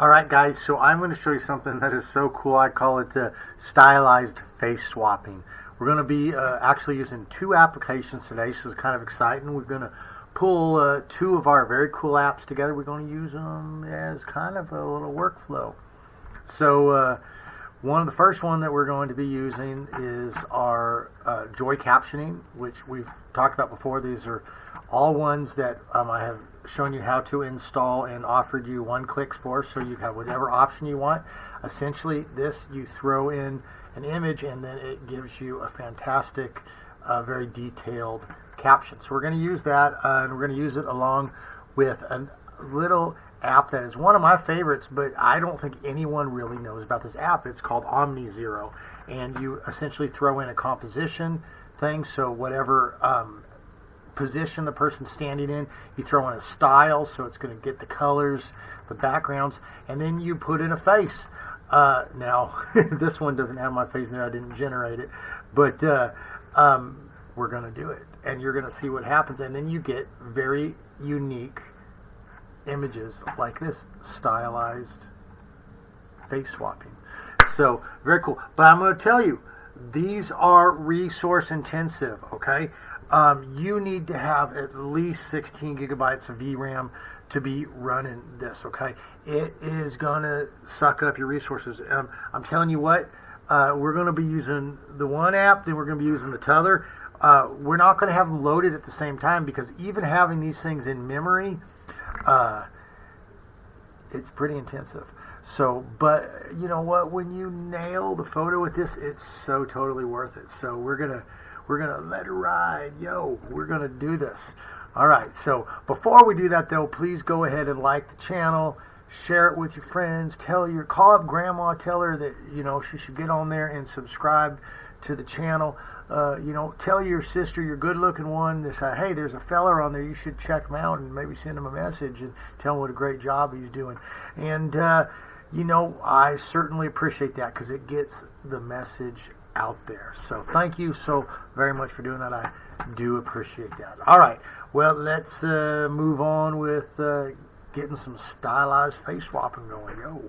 Alright guys, so I'm going to show you something that is so cool. I call it stylized face swapping. We're going to be actually using two applications today, so it's kind of exciting. We're going to pull two of our very cool apps together. We're going to use them as kind of a little workflow. So the first one that we're going to be using is our JoyCaptioning, which we've talked about before. These are all ones that I have shown you how to install and offered you one-clicks for, so you have whatever option you want. Essentially, this you throw in an image and then it gives you a fantastic, very detailed caption. So we're going to use that, and we're going to use it along with a little app that is one of my favorites, but I don't think anyone really knows about this app. It's called Omni-Zero, and you essentially throw in a composition thing, so whatever position the person's standing in, you throw in a style, so it's going to get the colors, the backgrounds, and then you put in a face. Now this one doesn't have my face in there, I didn't generate it, but we're going to do it, and you're going to see what happens, and then you get very unique images like this, stylized face swapping. So very cool. But I'm going to tell you, these are resource intensive, okay? You need to have at least 16 gigabytes of VRAM to be running this, okay? It is gonna suck up your resources. I'm telling you what, we're gonna be using the one app, then we're gonna be using the t'other. We're not gonna have them loaded at the same time, because even having these things in memory, it's pretty intensive. So, but you know what, when you nail the photo with this, it's so totally worth it. So we're gonna let it ride. Yo, we're gonna do this. All right, so before we do that though, please go ahead and like the channel, share it with your friends, call up grandma, tell her that, you know, she should get on there and subscribe to the channel. You know, tell your sister, your good looking one, that say, hey, there's a fella on there, you should check him out, and maybe send him a message and tell him what a great job he's doing. And you know, I certainly appreciate that, because it gets the message out there. So thank you so very much for doing that. I do appreciate that. All right, well, let's move on with getting some stylized face swapping going. Yo.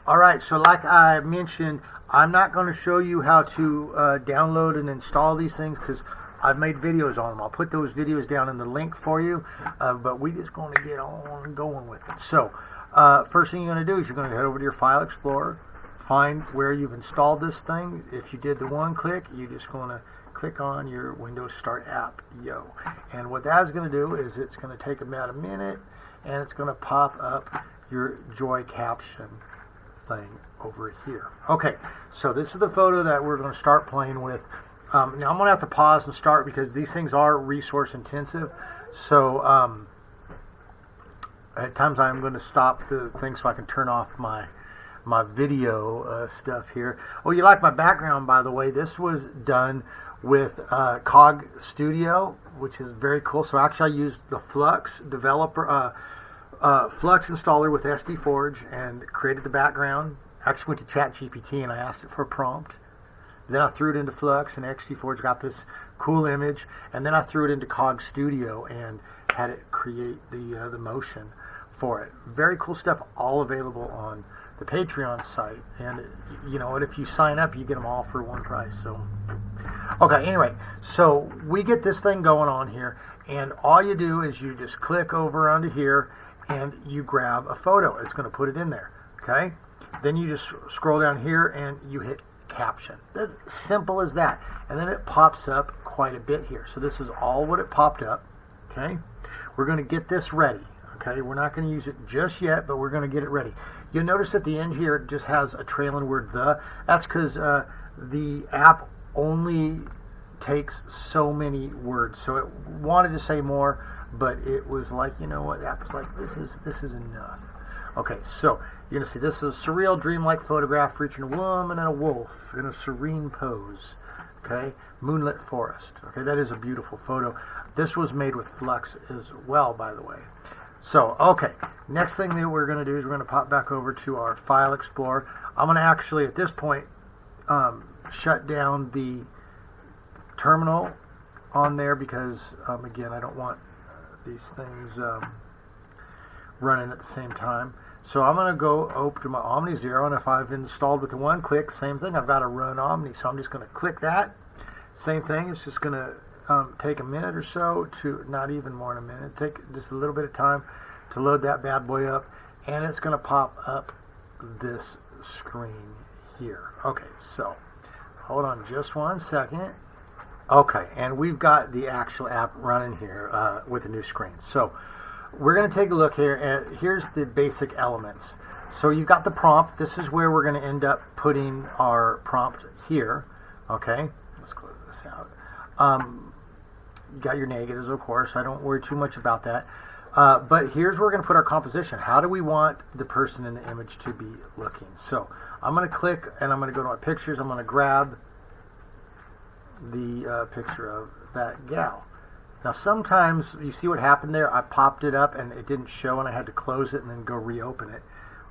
All right, so like I mentioned, I'm not going to show you how to download and install these things, because I've made videos on them. I'll put those videos down in the link for you, but we're just going to get on and going with it. So first thing you're going to do is you're going to head over to your File Explorer, find where you've installed this thing. If you did the one click, you're just going to click on your Windows Start app. Yo. And what that's going to do is it's going to take about a minute, and it's going to pop up your JoyCaption thing over here. Okay, so this is the photo that we're going to start playing with. Now I'm going to have to pause and start, because these things are resource intensive. So at times I'm going to stop the thing so I can turn off my video stuff here. Oh, you like my background, by the way. This was done with Cog Studio, which is very cool. So actually I used the Flux developer Flux installer with SD-Forge and created the background. Actually went to ChatGPT and I asked it for a prompt. Then I threw it into Flux, and SD-Forge got this cool image, and then I threw it into Cog Studio and had it create the motion for it. Very cool stuff, all available on the Patreon site. And you know, and if you sign up, you get them all for one price. So okay, anyway, so we get this thing going on here, and all you do is you just click over onto here and you grab a photo. It's going to put it in there. Okay, then you just scroll down here and you hit caption. That's simple as that. And then it pops up quite a bit here. So this is all what it popped up. Okay, we're going to get this ready. Okay, we're not going to use it just yet, but we're going to get it ready. You'll notice at the end here it just has a trailing word "the." That's because the app only takes so many words. So it wanted to say more, but it was like, you know what, the app was like, this is enough. Okay, so you're going to see this is a surreal, dreamlike photograph featuring a woman and a wolf in a serene pose. Okay, moonlit forest. Okay, that is a beautiful photo. This was made with Flux as well, by the way. So, okay, next thing that we're going to do is we're going to pop back over to our File Explorer. I'm going to actually, at this point, shut down the terminal on there, because, again, I don't want these things running at the same time. So I'm going to go open to my Omni-Zero, and if I've installed with the one click, same thing, I've got to run Omni. So I'm just going to click that. Same thing, it's just going to take a minute or so to, not even more than a minute, take just a little bit of time to load that bad boy up, and it's going to pop up this screen here. Okay, so hold on just one second. Okay, and we've got the actual app running here with a new screen. So we're going to take a look here, and here's the basic elements. So you've got the prompt. This is where we're going to end up putting our prompt here. Okay, let's close this out. You got your negatives, of course. I don't worry too much about that. But here's where we're going to put our composition. How do we want the person in the image to be looking? So I'm going to click, and I'm going to go to my pictures. I'm going to grab the picture of that gal. Now sometimes you see what happened there. I popped it up and it didn't show, and I had to close it and then go reopen it.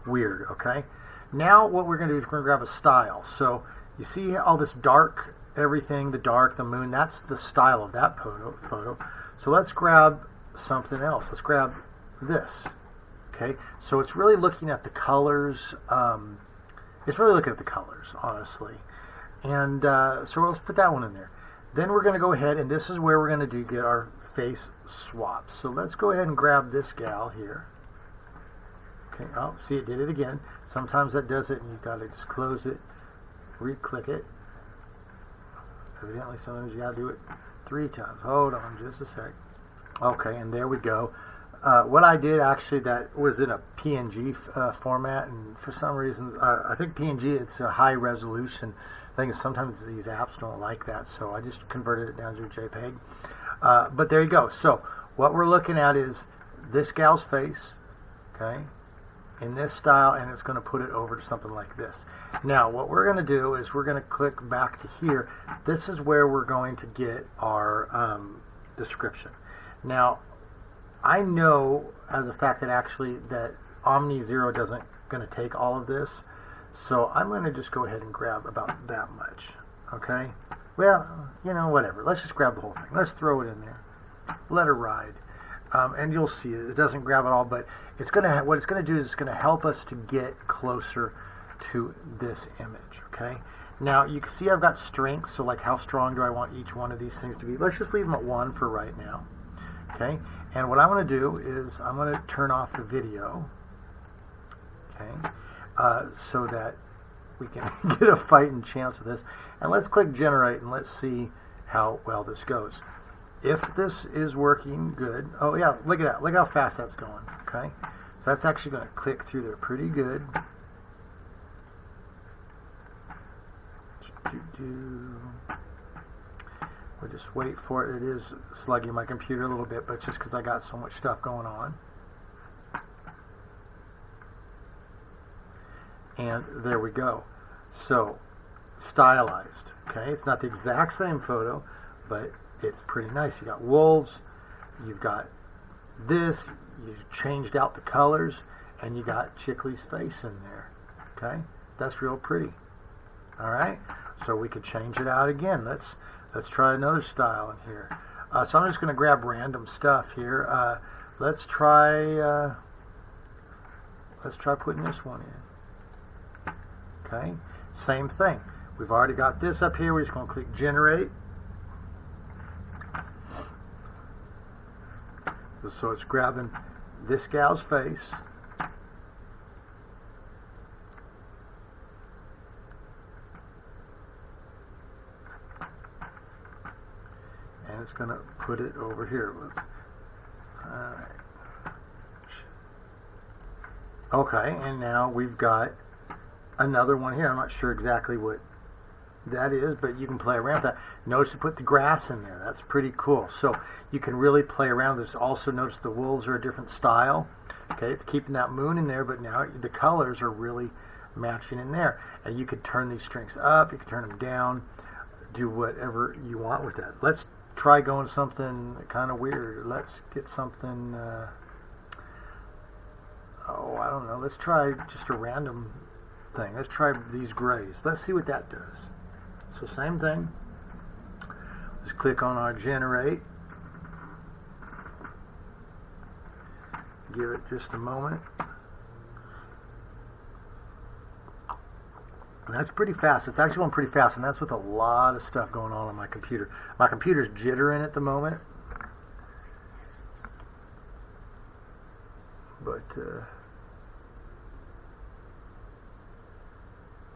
Weird. Okay, now what we're going to do is we're going to grab a style. So you see all this dark, everything, the dark, the moon, that's the style of that photo. So let's grab something else. Let's grab this. Okay, so it's really looking at the colors. It's really looking at the colors, honestly. And so let's put that one in there. Then we're going to go ahead, and this is where we're going to get our face swap. So let's go ahead and grab this gal here. Okay, oh, see, it did it again. Sometimes that does it, and you've got to just close it, re-click it. Evidently, sometimes you got to do it 3 times. Hold on just a sec. Okay, and there we go. What I did, actually, that was in a PNG format, and for some reason, I think PNG, it's a high resolution. I think sometimes these apps don't like that, so I just converted it down to a JPEG. But there you go. So what we're looking at is this gal's face, okay, in this style, and it's going to put it over to something like this. Now, what we're going to do is we're going to click back to here. This is where we're going to get our description. Now, I know as a fact that actually that Omni-Zero doesn't going to take all of this. So I'm going to just go ahead and grab about that much, okay? Well, you know, whatever. Let's just grab the whole thing. Let's throw it in there. Let her ride. And you'll see it. It doesn't grab it all, but it's going to what it's going to do is it's going to help us to get closer to this image, okay? Now, you can see I've got strengths, so like how strong do I want each one of these things to be? Let's just leave them at 1 for right now, okay? And what I'm going to do is I'm going to turn off the video, okay? So that we can get a fighting chance with this. And let's click generate and let's see how well this goes. If this is working good, oh yeah, look at that. Look how fast that's going, okay? So that's actually going to click through there pretty good. We'll just wait for it. It is slugging my computer a little bit, but it's just because I got so much stuff going on. And there we go. So, stylized. Okay, it's not the exact same photo, but it's pretty nice. You got wolves, you've got this, you've changed out the colors, and you got Chickley's face in there. Okay, that's real pretty. All right, so we could change it out again. Let's try another style in here. So I'm just going to grab random stuff here. Let's try putting this one in. Okay, same thing. We've already got this up here. We're just going to click generate. So it's grabbing this gal's face. And it's going to put it over here. Alright. Okay, and now we've got another one here. I'm not sure exactly what that is, but you can play around with that. Notice to put the grass in there. That's pretty cool. So you can really play around. There's also, notice the wolves are a different style. Okay, it's keeping that moon in there, but now the colors are really matching in there. And you could turn these strings up, you can turn them down, do whatever you want with that. Let's try going something kind of weird. Let's get something, oh, I don't know. Let's try just a random thing. Let's try these grays. Let's see what that does. So same thing. Just click on our generate. Give it just a moment. And that's pretty fast. It's actually going pretty fast, and that's with a lot of stuff going on my computer. My computer's jittering at the moment. But,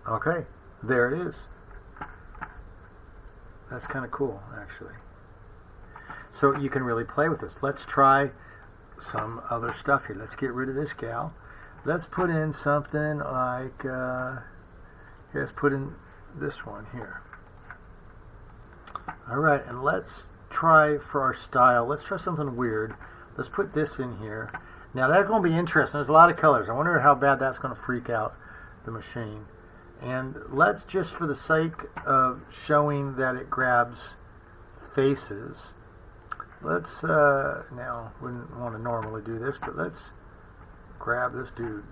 okay, there it is. That's kind of cool, actually. So you can really play with this. Let's try some other stuff here. Let's get rid of this gal. Let's put in something like, let's put in this one here. All right, and let's try for our style. Let's try something weird. Let's put this in here. Now that's going to be interesting. There's a lot of colors. I wonder how bad that's going to freak out the machine. And let's just, for the sake of showing that it grabs faces, let's, now, wouldn't want to normally do this, but let's grab this dude,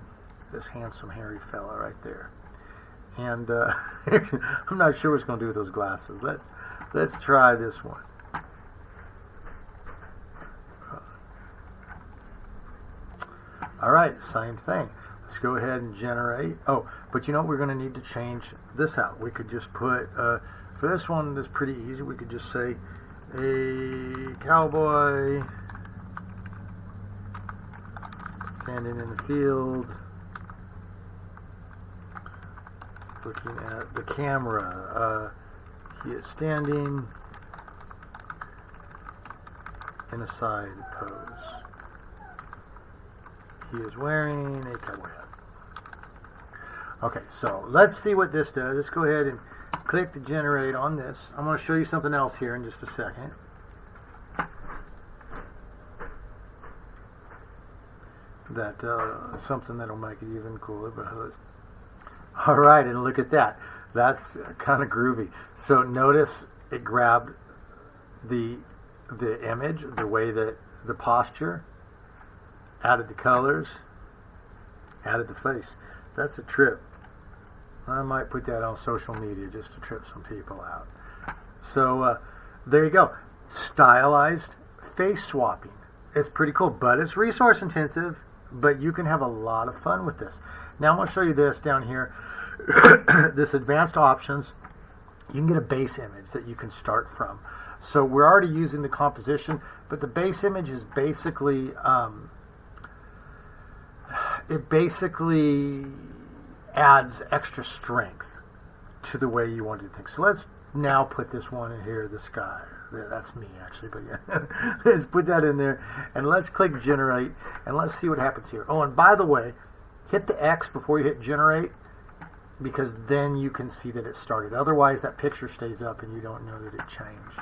this handsome hairy fella right there. And I'm not sure what it's going to do with those glasses. Let's try this one. All right, same thing. Let's go ahead and generate. Oh, but you know what? We're going to need to change this out. We could just put, for this one, that's pretty easy. We could just say a cowboy standing in the field looking at the camera. He is standing in a side pose. He is wearing a cowboy hat. Okay, so let's see what this does. Let's go ahead and click to generate on this. I'm going to show you something else here in just a second. That something that'll make it even cooler. But all right, and look at that. That's kind of groovy. So notice it grabbed the image, the way that the posture, added the colors, added the face. That's a trip. I might put that on social media just to trip some people out. So there you go. Stylized face swapping. It's pretty cool, but it's resource intensive, but you can have a lot of fun with this. Now I'm going to show you this down here. This advanced options. You can get a base image that you can start from. So we're already using the composition, but the base image is basically it basically adds extra strength to the way you want to do things. So let's now put this one in here, this guy. That's me, actually, but yeah. Let's put that in there, and let's click generate, and let's see what happens here. Oh, and by the way, hit the X before you hit generate, because then you can see that it started. Otherwise, that picture stays up, and you don't know that it changed.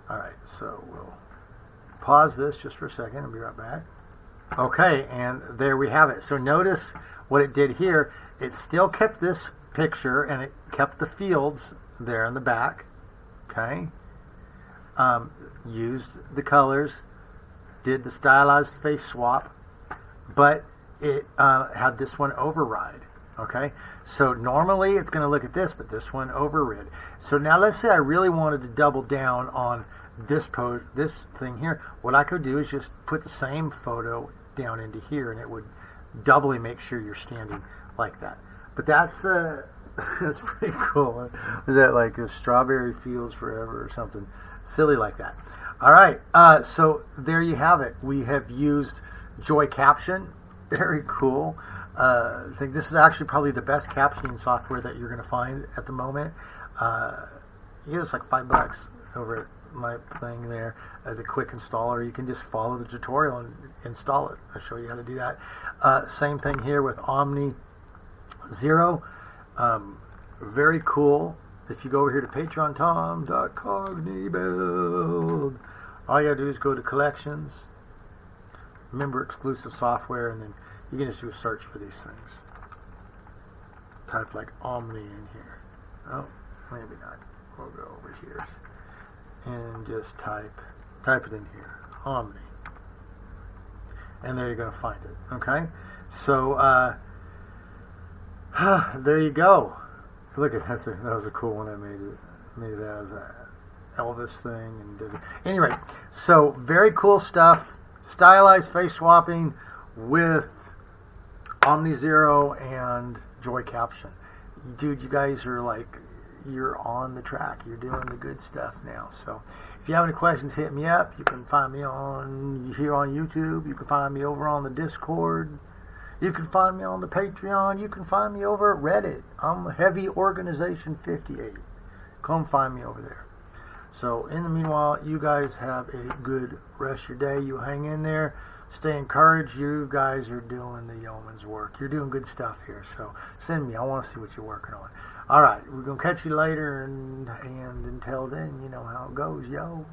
All right, so we'll pause this just for a second and be right back. Okay, and there we have it. So notice what it did here. It still kept this picture, and it kept the fields there in the back. Okay, used the colors, did the stylized face swap, but it had this one override. Okay, so normally it's going to look at this, but this one overrid. So now let's say I really wanted to double down on this pose, this thing here. What I could do is just put the same photo down into here, and it would doubly make sure you're standing like that. But that's that's pretty cool. Was that like a strawberry fields forever or something silly like that? All right, so there you have it. We have used JoyCaption. Very cool. I think this is actually probably the best captioning software that you're going to find at the moment. It's like $5 over at my thing there, the quick installer. You can just follow the tutorial and install it. I'll show you how to do that. Same thing here with Omni-Zero. Very cool. If you go over here to patreon.com.cognibuild, all you gotta do is go to collections, member exclusive software, and then you can just do a search for these things. Type like Omni in here. Oh, maybe not. We'll go over here and just type it in here, Omni, and there you're going to find it. Okay, so there you go. Look at that. That was a cool one. I made that as Elvis thing. And anyway, so very cool stuff. Stylized face swapping with Omni-Zero and JoyCaption. Dude, you guys are like, you're on the track. You're doing the good stuff now. So if you have any questions, hit me up. You can find me here on YouTube. You can find me over on the Discord. You can find me on the Patreon. You can find me over at Reddit. I'm Heavy Organization 58. Come find me over there. So in the meanwhile, you guys have a good rest of your day. You hang in there. Stay encouraged. You guys are doing the yeoman's work. You're doing good stuff here. So send me. I want to see what you're working on. All right. We're going to catch you later. And until then, you know how it goes, yo.